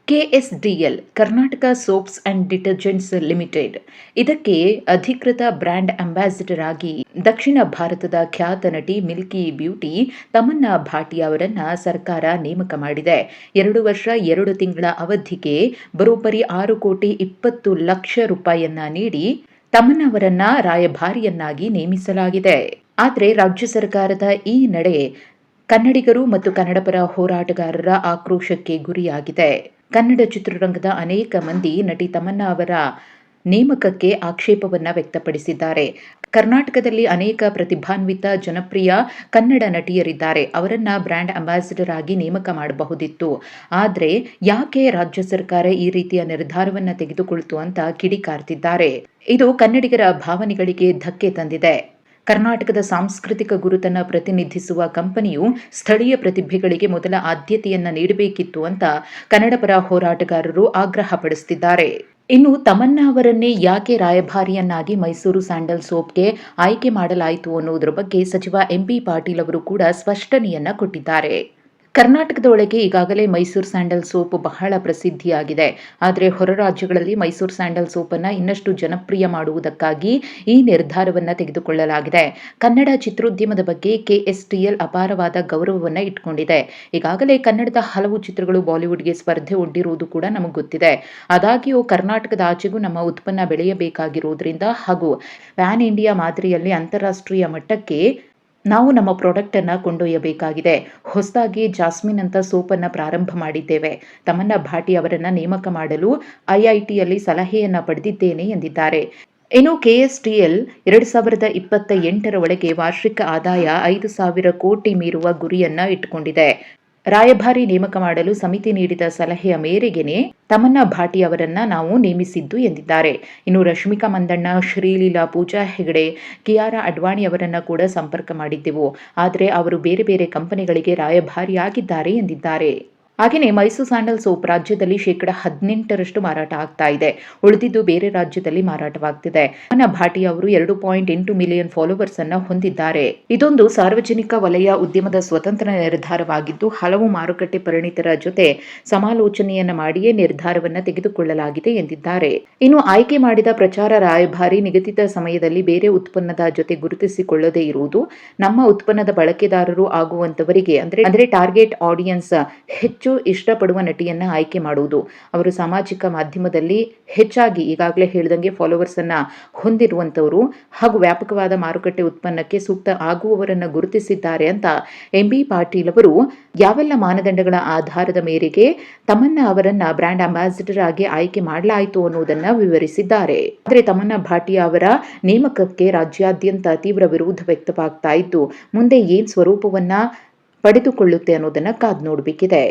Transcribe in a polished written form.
KSDL Karnataka soaps and detergents limited ಇದಕ್ಕೆ ಅಧಿಕೃತ brand ambassador ಆಗಿ ದಕ್ಷಿಣ ಭಾರತದ ಖ್ಯಾತ ನಟಿ ಮಿಲ್ಕಿ ಬ್ಯೂಟಿ ತಮನ್ನಾ ಭಾಟಿಯಾ ಅವರನ್ನ ಸರ್ಕಾರ ನೇಮಕ ಮಾಡಿದೆ. 2 ವರ್ಷ 2 ತಿಂಗಳ ಅವಧಿಗೆ ಬರೋಬ್ಬರಿ 6,20,00,000 ರೂಪಾಯಿಯನ್ನ ನೀಡಿ ತಮನ್ನಾ ಅವರನ್ನ ರಾಯಭಾರಿಯನ್ನಾಗಿ ನೇಮಿಸಲಾಗಿದೆ. ಆದರೆ ರಾಜ್ಯ ಸರ್ಕಾರದ ಈ ನಡೆ ಕನ್ನಡಿಗರು ಮತ್ತು ಕನ್ನಡಪರ ಹೋರಾಟಗಾರರ ಆಕ್ರೋಶಕ್ಕೆ ಗುರಿಯಾಗಿದೆ. ಕನ್ನಡ ಚಿತ್ರರಂಗದ ಅನೇಕ ಮಂದಿ ನಟಿ ತಮನ್ನಾ ಅವರ ನೇಮಕಕ್ಕೆ ಆಕ್ಷೇಪವನ್ನ ವ್ಯಕ್ತಪಡಿಸಿದ್ದಾರೆ. ಕರ್ನಾಟಕದಲ್ಲಿ ಅನೇಕ ಪ್ರತಿಭಾನ್ವಿತ ಜನಪ್ರಿಯ ಕನ್ನಡ ನಟಿಯರಿದ್ದಾರೆ. ಅವರನ್ನ ಬ್ರ್ಯಾಂಡ್ ಅಂಬಾಸಿಡರ್ ಆಗಿ ನೇಮಕ ಮಾಡಬಹುದಿತ್ತು. ಆದರೆ ಯಾಕೆ ರಾಜ್ಯ ಸರ್ಕಾರ ಈ ರೀತಿಯ ನಿರ್ಧಾರವನ್ನ ತೆಗೆದುಕೊಳ್ತು ಅಂತ ಕಿಡಿಕಾರ್ತಿದ್ದಾರೆ. ಇದು ಕನ್ನಡಿಗರ ಭಾವನೆಗಳಿಗೆ ಧಕ್ಕೆ ತಂದಿದೆ. ಕರ್ನಾಟಕದ ಸಾಂಸ್ಕೃತಿಕ ಗುರುತನ್ನು ಪ್ರತಿನಿಧಿಸುವ ಕಂಪನಿಯು ಸ್ಥಳೀಯ ಪ್ರತಿಭೆಗಳಿಗೆ ಮೊದಲ ಆದ್ಯತೆಯನ್ನ ನೀಡಬೇಕಿತ್ತು ಅಂತ ಕನ್ನಡಪರ ಹೋರಾಟಗಾರರು ಆಗ್ರಹಪಡಿಸುತ್ತಿದ್ದಾರೆ. ಇನ್ನು ತಮನ್ನಾ ಅವರನ್ನೇ ಯಾಕೆ ರಾಯಭಾರಿಯನ್ನಾಗಿ ಮೈಸೂರು ಸ್ಯಾಂಡಲ್ ಸೋಪ್ಗೆ ಆಯ್ಕೆ ಮಾಡಲಾಯಿತು ಅನ್ನೋದ್ರ ಬಗ್ಗೆ ಸಚಿವ ಎಂಬಿ ಪಾಟೀಲ್ ಅವರು ಕೂಡ ಸ್ಪಷ್ಟನೆಯನ್ನ ಕೊಟ್ಟಿದ್ದಾರೆ. ಕರ್ನಾಟಕದೊಳಗೆ ಈಗಾಗಲೇ ಮೈಸೂರು ಸ್ಯಾಂಡಲ್ ಸೋಪ್ ಬಹಳ ಪ್ರಸಿದ್ಧಿಯಾಗಿದೆ. ಆದರೆ ಹೊರ ರಾಜ್ಯಗಳಲ್ಲಿ ಮೈಸೂರು ಸ್ಯಾಂಡಲ್ ಸೋಪನ್ನು ಇನ್ನಷ್ಟು ಜನಪ್ರಿಯ ಮಾಡುವುದಕ್ಕಾಗಿ ಈ ನಿರ್ಧಾರವನ್ನು ತೆಗೆದುಕೊಳ್ಳಲಾಗಿದೆ. ಕನ್ನಡ ಚಿತ್ರೋದ್ಯಮದ ಬಗ್ಗೆ ಕೆಎಸ್ಡಿಎಲ್ ಅಪಾರವಾದ ಗೌರವವನ್ನು ಇಟ್ಕೊಂಡಿದೆ. ಈಗಾಗಲೇ ಕನ್ನಡದ ಹಲವು ಚಿತ್ರಗಳು ಬಾಲಿವುಡ್ಗೆ ಸ್ಪರ್ಧೆ ಒಡ್ಡಿರುವುದು ಕೂಡ ನಮಗೆ ಗೊತ್ತಿದೆ. ಆದಾಗ್ಯೂ ಕರ್ನಾಟಕದ ಆಚೆಗೂ ನಮ್ಮ ಉತ್ಪನ್ನ ಬೆಳೆಯಬೇಕಾಗಿರುವುದರಿಂದ ಹಾಗೂ ಪ್ಯಾನ್ ಇಂಡಿಯಾ ಮಾದರಿಯಲ್ಲಿ ಅಂತಾರಾಷ್ಟ್ರೀಯ ಮಟ್ಟಕ್ಕೆ ನಾವು ನಮ್ಮ ಪ್ರಾಡಕ್ಟ್ ಅನ್ನು ಕೊಂಡೊಯ್ಯಬೇಕಾಗಿದೆ. ಹೊಸದಾಗಿ ಜಾಸ್ಮಿನ್ ಅಂತ ಸೋಪನ್ನು ಪ್ರಾರಂಭ ಮಾಡಿದ್ದೇವೆ. ತಮನ್ನಾ ಭಾಟಿಯಾ ಅವರನ್ನ ನೇಮಕ ಮಾಡಲು ಐಐಟಿಯಲ್ಲಿ ಸಲಹೆಯನ್ನ ಪಡೆದಿದ್ದೇನೆ ಎಂದಿದ್ದಾರೆ. ಇನ್ನು ಕೆಎಸ್ಡಿಎಲ್ 2028ರ ಒಳಗೆ ವಾರ್ಷಿಕ ಆದಾಯ 5,000 ಕೋಟಿ ಮೀರುವ ಗುರಿಯನ್ನ ಇಟ್ಟುಕೊಂಡಿದೆ. ರಾಯಭಾರಿ ನೇಮಕ ಮಾಡಲು ಸಮಿತಿ ನೀಡಿದ ಸಲಹೆಯ ಮೇರೆಗೆನೆ ತಮನ್ನಾ ಭಾಟಿಯಾ ಅವರನ್ನ ನಾವು ನೇಮಿಸಿದ್ದು ಎಂದಿದ್ದಾರೆ. ಇನ್ನು ರಶ್ಮಿಕಾ ಮಂದಣ್ಣ, ಶ್ರೀಲೀಲಾ, ಪೂಜಾ ಹೆಗಡೆ, ಕಿಯಾರಾ ಅಡ್ವಾಣಿ ಅವರನ್ನ ಕೂಡ ಸಂಪರ್ಕ ಮಾಡಿದ್ದೆವು. ಆದರೆ ಅವರು ಬೇರೆ ಬೇರೆ ಕಂಪನಿಗಳಿಗೆ ರಾಯಭಾರಿಯಾಗಿದ್ದಾರೆ ಎಂದಿದ್ದಾರೆ. ಹಾಗೆಯೇ ಮೈಸೂರು ಸ್ಯಾಂಡಲ್ ಸೋಪ್ ರಾಜ್ಯದಲ್ಲಿ 18% ಮಾರಾಟ ಆಗ್ತಾ ಇದೆ. ಉಳಿದಿದ್ದು ಬೇರೆ ರಾಜ್ಯದಲ್ಲಿ ಮಾರಾಟವಾಗ್ತಿದೆ. ತಮನ್ನಾ ಭಾಟಿಯಾ ಅವರು 2.8 ಮಿಲಿಯನ್ ಫಾಲೋವರ್ಸ್ ಅನ್ನ ಹೊಂದಿದ್ದಾರೆ. ಇದೊಂದು ಸಾರ್ವಜನಿಕ ವಲಯ ಉದ್ಯಮದ ಸ್ವತಂತ್ರ ನಿರ್ಧಾರವಾಗಿದ್ದು ಹಲವು ಮಾರುಕಟ್ಟೆ ಪರಿಣಿತರ ಜೊತೆ ಸಮಾಲೋಚನೆಯನ್ನ ಮಾಡಿಯೇ ನಿರ್ಧಾರವನ್ನ ತೆಗೆದುಕೊಳ್ಳಲಾಗಿದೆ ಎಂದಿದ್ದಾರೆ. ಇನ್ನು ಆಯ್ಕೆ ಮಾಡಿದ ಪ್ರಚಾರ ರಾಯಭಾರಿ ನಿಗದಿತ ಸಮಯದಲ್ಲಿ ಬೇರೆ ಉತ್ಪನ್ನದ ಜೊತೆ ಗುರುತಿಸಿಕೊಳ್ಳದೇ ಇರುವುದು, ನಮ್ಮ ಉತ್ಪನ್ನದ ಬಳಕೆದಾರರು ಆಗುವಂತವರಿಗೆ ಅಂದ್ರೆ ಟಾರ್ಗೆಟ್ ಆಡಿಯನ್ಸ್ ಹೆಚ್ಚು ಇಷ್ಟಪಡುವ ನಟಿಯನ್ನ ಆಯ್ಕೆ ಮಾಡುವುದು, ಅವರು ಸಾಮಾಜಿಕ ಮಾಧ್ಯಮದಲ್ಲಿ ಹೆಚ್ಚಾಗಿ ಈಗಾಗಲೇ ಹೇಳಿದಂಗೆ ಫಾಲೋವರ್ಸ್ ಅನ್ನ ಹೊಂದಿರುವಂತವರು ಹಾಗೂ ವ್ಯಾಪಕವಾದ ಮಾರುಕಟ್ಟೆ ಉತ್ಪನ್ನಕ್ಕೆ ಸೂಕ್ತ ಆಗುವವರನ್ನ ಗುರುತಿಸಿದ್ದಾರೆ ಅಂತ ಎಂಬಿ ಪಾಟೀಲ್ ಅವರು ಯಾವೆಲ್ಲ ಮಾನದಂಡಗಳ ಆಧಾರದ ಮೇರೆಗೆ ತಮನ್ನಾ ಅವರನ್ನ ಬ್ರ್ಯಾಂಡ್ ಅಂಬಾಸಿಡರ್ ಆಗಿ ಆಯ್ಕೆ ಮಾಡಲಾಯಿತು ಅನ್ನೋದನ್ನ ವಿವರಿಸಿದ್ದಾರೆ. ಆದರೆ ತಮನ್ನಾ ಭಾಟಿಯಾ ಅವರ ನೇಮಕಕ್ಕೆ ರಾಜ್ಯಾದ್ಯಂತ ತೀವ್ರ ವಿರೋಧ ವ್ಯಕ್ತವಾಗ್ತಾ ಇದ್ದು ಮುಂದೆ ಏನ್ ಸ್ವರೂಪವನ್ನ ಪಡೆದುಕೊಳ್ಳುತ್ತೆ ಅನ್ನೋದನ್ನ ಕಾದು ನೋಡಬೇಕಿದೆ.